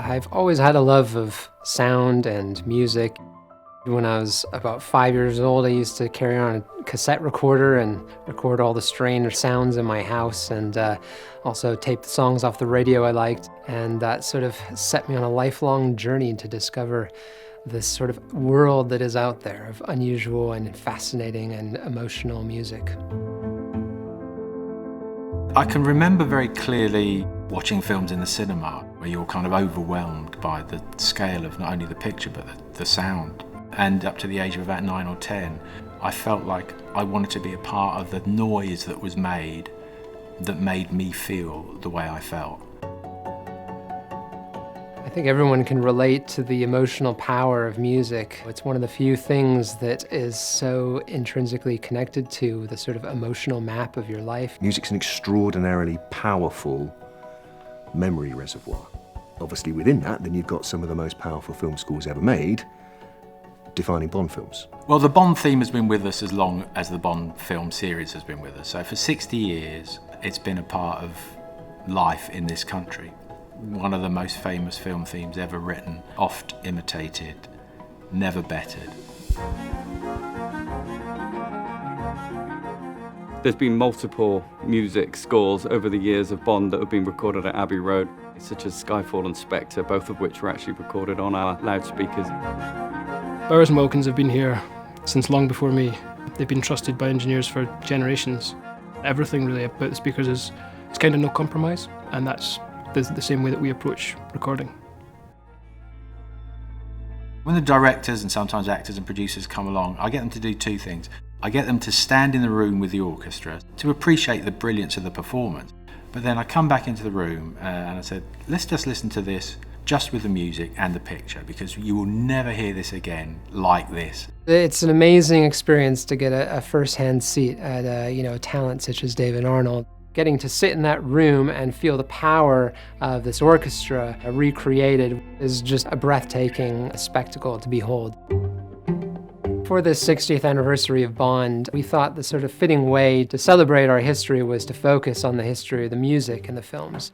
I've always had a love of sound and music. When I was about 5 years old, I used to carry on a cassette recorder and record all the strange sounds in my house, and also tape the songs off the radio I liked. And that sort of set me on a lifelong journey to discover this sort of world that is out there of unusual and fascinating and emotional music. I can remember very clearly watching films in the cinema where you're kind of overwhelmed by the scale of not only the picture but the sound. And up to the age of about 9 or 10, I felt like I wanted to be a part of the noise that was made that made me feel the way I felt. I think everyone can relate to the emotional power of music. It's one of the few things that is so intrinsically connected to the sort of emotional map of your life. Music's an extraordinarily powerful memory reservoir. Obviously within that, then you've got some of the most powerful film scores ever made, defining Bond films. Well, the Bond theme has been with us as long as the Bond film series has been with us. So for 60 years, it's been a part of life in this country. One of the most famous film themes ever written, oft imitated, never bettered. There's been multiple music scores over the years of Bond that have been recorded at Abbey Road, such as Skyfall and Spectre, both of which were actually recorded on our loudspeakers. Bowers and Wilkins have been here since long before me. They've been trusted by engineers for generations. Everything really about the speakers is kind of no compromise, and that's the same way that we approach recording. When the directors and sometimes actors and producers come along, I get them to do two things. I get them to stand in the room with the orchestra to appreciate the brilliance of the performance. But then I come back into the room and I said, let's just listen to this just with the music and the picture, because you will never hear this again like this. It's an amazing experience to get a first-hand seat at a talent such as David Arnold. Getting to sit in that room and feel the power of this orchestra recreated is just a breathtaking spectacle to behold. For the 60th anniversary of Bond, we thought the sort of fitting way to celebrate our history was to focus on the history of the music in the films.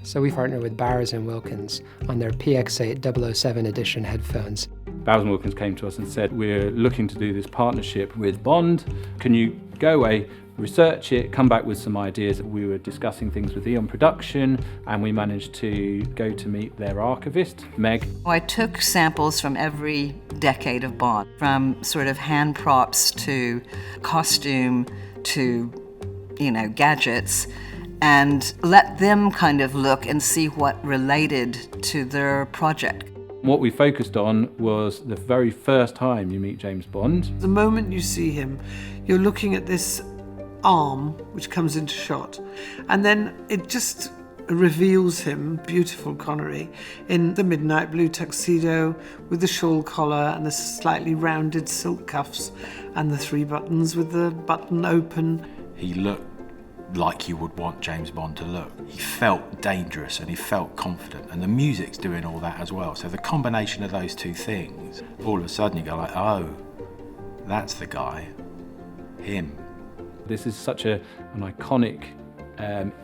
So we partnered with Bowers and Wilkins on their PX-8 007 edition headphones. Bowers and Wilkins came to us and said, we're looking to do this partnership with Bond. Can you go away, research it, come back with some ideas? We were discussing things with Eon Production, and we managed to go to meet their archivist, Meg. I took samples from every decade of Bond, from sort of hand props to costume to, gadgets, and let them kind of look and see what related to their project. What we focused on was the very first time you meet James Bond. The moment you see him, you're looking at this arm which comes into shot, and then it just reveals him, beautiful Connery, in the midnight blue tuxedo with the shawl collar and the slightly rounded silk cuffs and the 3 buttons with the button open. He looked like you would want James Bond to look. He felt dangerous and he felt confident, and the music's doing all that as well. So the combination of those two things, all of a sudden you go like, oh, that's the guy, him. This is such an iconic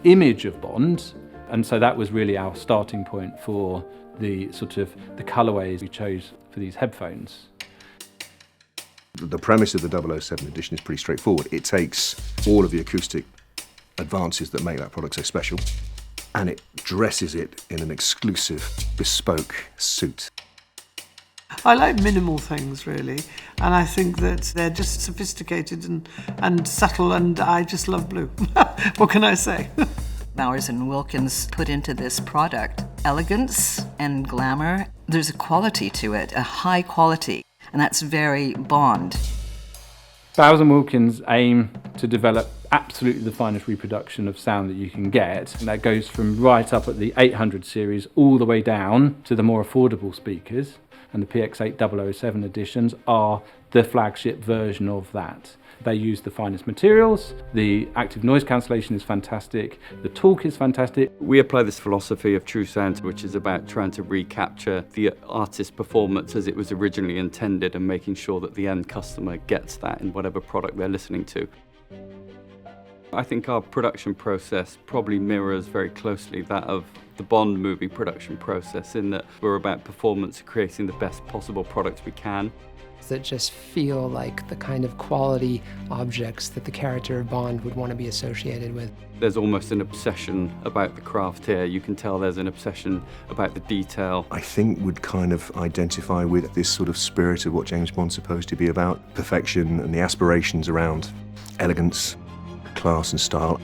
image of Bond, and so that was really our starting point for the sort of the colourways we chose for these headphones. The premise of the 007 edition is pretty straightforward. It takes all of the acoustic advances that make that product so special, and it dresses it in an exclusive, bespoke suit. I like minimal things, really, and I think that they're just sophisticated and subtle, and I just love blue. What can I say? Bowers and Wilkins put into this product elegance and glamour. There's a quality to it, a high quality, and that's very Bond. Bowers and Wilkins aim to develop absolutely the finest reproduction of sound that you can get, and that goes from right up at the 800 series all the way down to the more affordable speakers, and the PX-8 007 editions are the flagship version of that. They use the finest materials, the active noise cancellation is fantastic, the talk is fantastic. We apply this philosophy of true sound, which is about trying to recapture the artist's performance as it was originally intended and making sure that the end customer gets that in whatever product they're listening to. I think our production process probably mirrors very closely that of the Bond movie production process, in that we're about performance, creating the best possible product we can. That just feel like the kind of quality objects that the character of Bond would want to be associated with. There's almost an obsession about the craft here. You can tell there's an obsession about the detail. I think would kind of identify with this sort of spirit of what James Bond's supposed to be about, perfection and the aspirations around elegance, class and style.